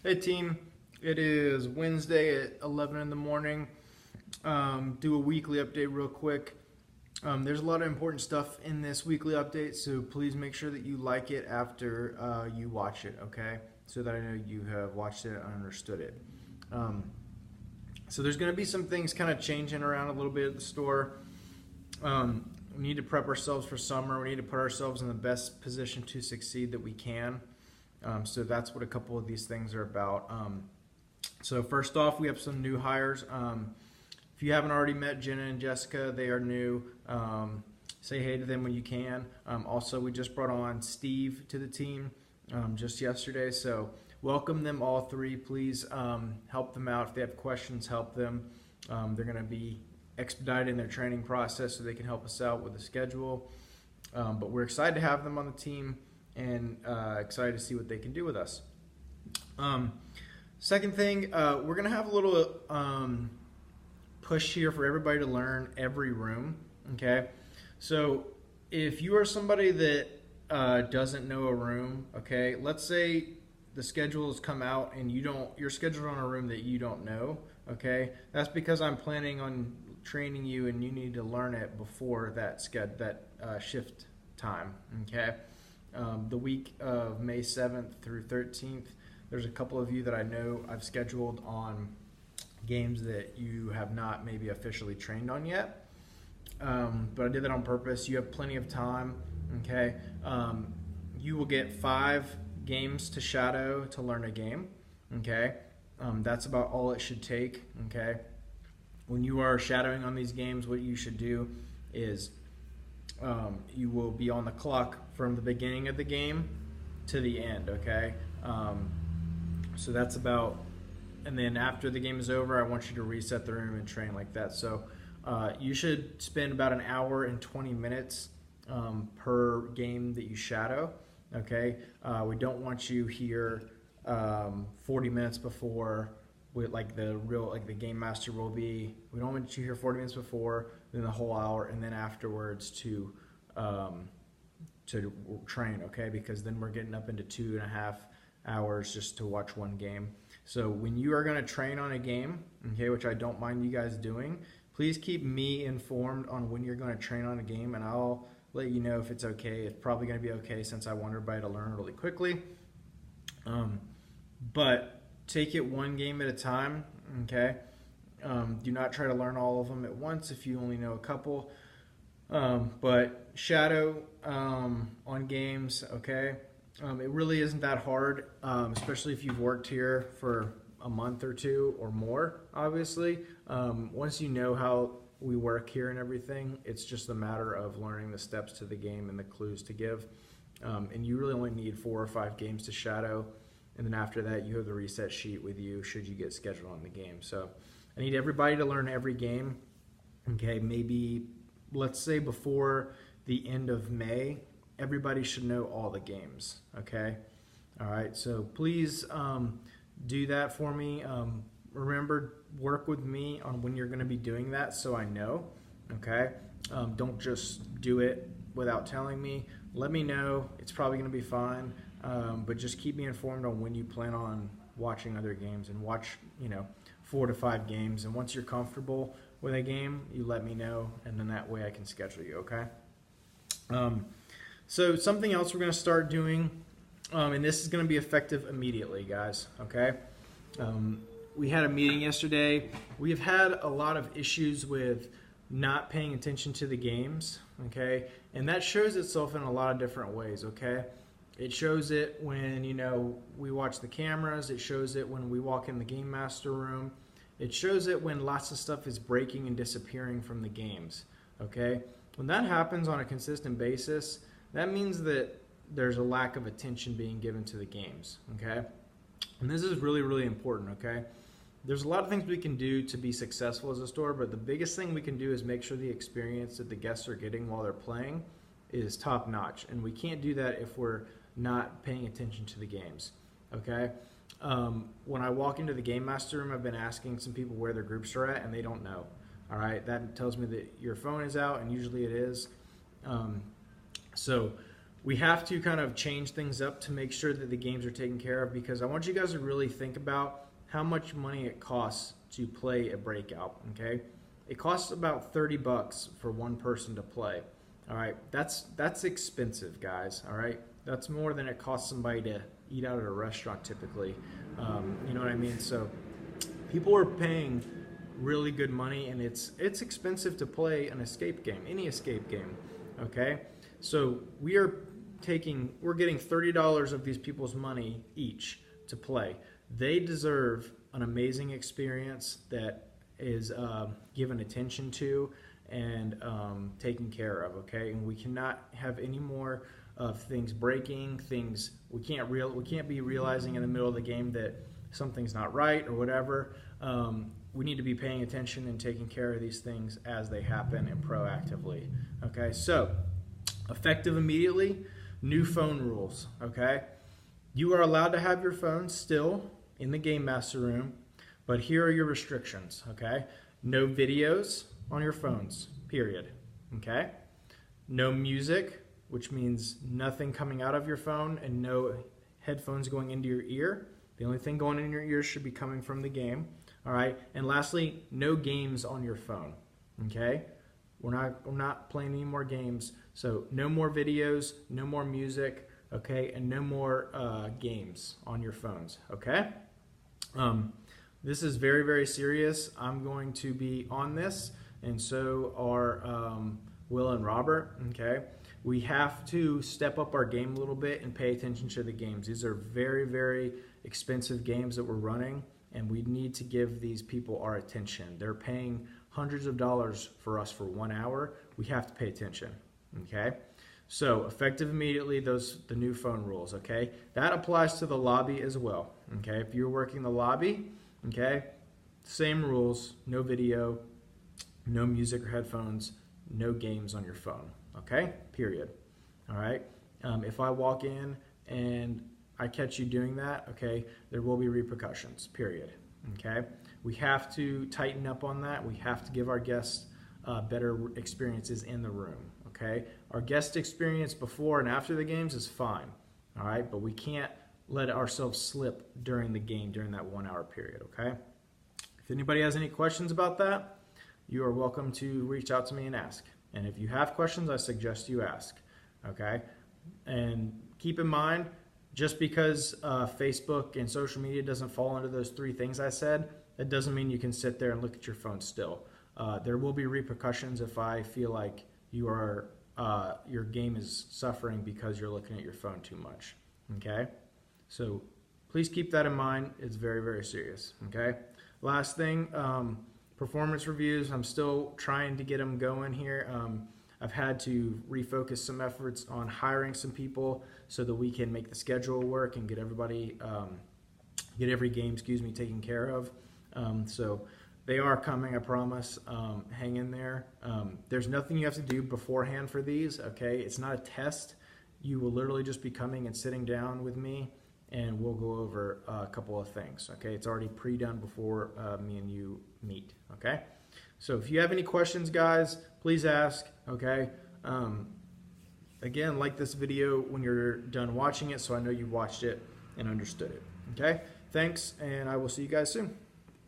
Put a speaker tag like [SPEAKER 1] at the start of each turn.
[SPEAKER 1] Hey team, it is Wednesday at 11 in the morning. Do a weekly update real quick. There's a lot of important stuff in this weekly update, so please make sure that you like it after you watch it, okay? So that I know you have watched it and understood it. Um, so there's going to be some things kind of changing around a little bit at the store. We need to prep ourselves for summer. We need to put ourselves in the best position to succeed that we can. So that's what a couple of these things are about. So first off, we have some new hires. If you haven't already met Jenna and Jessica, they are new. Say hey to them when you can. Also, we just brought on Steve to the team just yesterday. So welcome them all three. Please help them out. If they have questions, help them. They're going to be expediting their training process so they can help us out with the schedule. But we're excited to have them on the team and excited to see what they can do with us. Second thing, we're going to have a little push here for everybody to learn every room, okay? So if you are somebody that doesn't know a room, okay, let's say the schedule has come out and you're scheduled on a room that you don't know, okay? That's because I'm planning on training you and you need to learn it before that shift time, okay? The week of May 7th through 13th, there's a couple of you that I know I've scheduled on games that you have not maybe officially trained on yet. But I did that on purpose. You have plenty of time, okay? You will get 5 games to shadow to learn a game, okay? That's about all it should take, okay? When you are shadowing on these games, what you should do is you will be on the clock from the beginning of the game to the end, okay? So that's about, and then after the game is over, I want you to reset the room and train like that. So you should spend about an hour and 20 minutes per game that you shadow, okay? We don't want you here 40 minutes before with the game master will be. We don't want you here 40 minutes before, then the whole hour, and then afterwards to train, okay? Because then we're getting up into 2.5 hours just to watch one game. So when you are going to train on a game, okay, which I don't mind you guys doing, please keep me informed on when you're going to train on a game, and I'll let you know if it's okay. It's probably going to be okay since I want everybody to learn really quickly. But take it one game at a time, okay? Do not try to learn all of them at once if you only know a couple. But shadow on games, okay? It really isn't that hard, especially if you've worked here for a month or two or more, obviously. Once you know how we work here and everything, it's just a matter of learning the steps to the game and the clues to give. And you really only need 4 or 5 games to shadow. And then after that, you have the reset sheet with you should you get scheduled on the game. So I need everybody to learn every game. Okay, maybe let's say before the end of May, everybody should know all the games. Okay, all right. So please do that for me. Remember, work with me on when you're going to be doing that, so I know. Okay, don't just do it without telling me. Let me know. It's probably going to be fine. But just keep me informed on when you plan on watching other games, and watch 4 to 5 games, and once you're comfortable with a game, you let me know, and then that way I can schedule you, okay? So something else we're going to start doing, and this is going to be effective immediately, guys, okay? We had a meeting yesterday. We've had a lot of issues with not paying attention to the games, okay? And that shows itself in a lot of different ways, okay? It shows it when, we watch the cameras. It shows it when we walk in the game master room. It shows it when lots of stuff is breaking and disappearing from the games, okay? When that happens on a consistent basis, that means that there's a lack of attention being given to the games, okay? And this is really, really important, okay? There's a lot of things we can do to be successful as a store, but the biggest thing we can do is make sure the experience that the guests are getting while they're playing is top notch. And we can't do that if we're not paying attention to the games, okay? When I walk into the game master room, I've been asking some people where their groups are at, and they don't know. All right, that tells me that your phone is out, and usually it is. So we have to kind of change things up to make sure that the games are taken care of, because I want you guys to really think about how much money it costs to play a breakout. Okay, it costs about $30 for one person to play. All right, that's expensive, guys. All right, that's more than it costs somebody to eat out at a restaurant typically. You know what I mean? So people are paying really good money, and it's expensive to play an escape game, any escape game. Okay, so we're getting $30 of these people's money each to play. They deserve an amazing experience that is given attention to and taken care of. Okay, and we cannot have any more of things breaking, things we can't be realizing in the middle of the game that something's not right or whatever. We need to be paying attention and taking care of these things as they happen and proactively. Okay, so effective immediately, new phone rules. Okay, you are allowed to have your phone still in the Game Master room, but here are your restrictions. Okay, no videos on your phones, period. Okay, no music, which means nothing coming out of your phone, and no headphones going into your ear. The only thing going in your ears should be coming from the game. All right, and lastly, no games on your phone. Okay, we're not playing any more games. So no more videos, no more music. Okay, and no more games on your phones. Okay, this is very, very serious. I'm going to be on this, and so are Will and Robert. Okay, we have to step up our game a little bit and pay attention to the games. These are very, very expensive games that we're running, and we need to give these people our attention. They're paying hundreds of dollars for us for 1 hour. We have to pay attention. Okay, so effective immediately, the new phone rules. Okay, that applies to the lobby as well. Okay, if you're working the lobby, okay, same rules: no video, no music or headphones, no games on your phone. Okay, period. All right, if I walk in and I catch you doing that, okay, there will be repercussions, period. Okay, we have to tighten up on that. We have to give our guests better experiences in the room. Okay, our guest experience before and after the games is fine. All right, but we can't let ourselves slip during the game, during that 1 hour period. Okay, if anybody has any questions about that, you are welcome to reach out to me and ask. And if you have questions, I suggest you ask. Okay, and keep in mind, just because Facebook and social media doesn't fall under those 3 things I said, that doesn't mean you can sit there and look at your phone still. There will be repercussions if I feel like your game is suffering because you're looking at your phone too much. Okay, so please keep that in mind. It's very, very serious. Okay, last thing, performance reviews. I'm still trying to get them going here. I've had to refocus some efforts on hiring some people so that we can make the schedule work and get everybody, get every game, taken care of. So they are coming, I promise. Hang in there. There's nothing you have to do beforehand for these. Okay, it's not a test. You will literally just be coming and sitting down with me, and we'll go over a couple of things. Okay, it's already pre-done before me and you meet. Okay. So if you have any questions, guys, please ask. Okay. Again, like this video when you're done watching it, so I know you watched it and understood it. Okay. Thanks, and I will see you guys soon.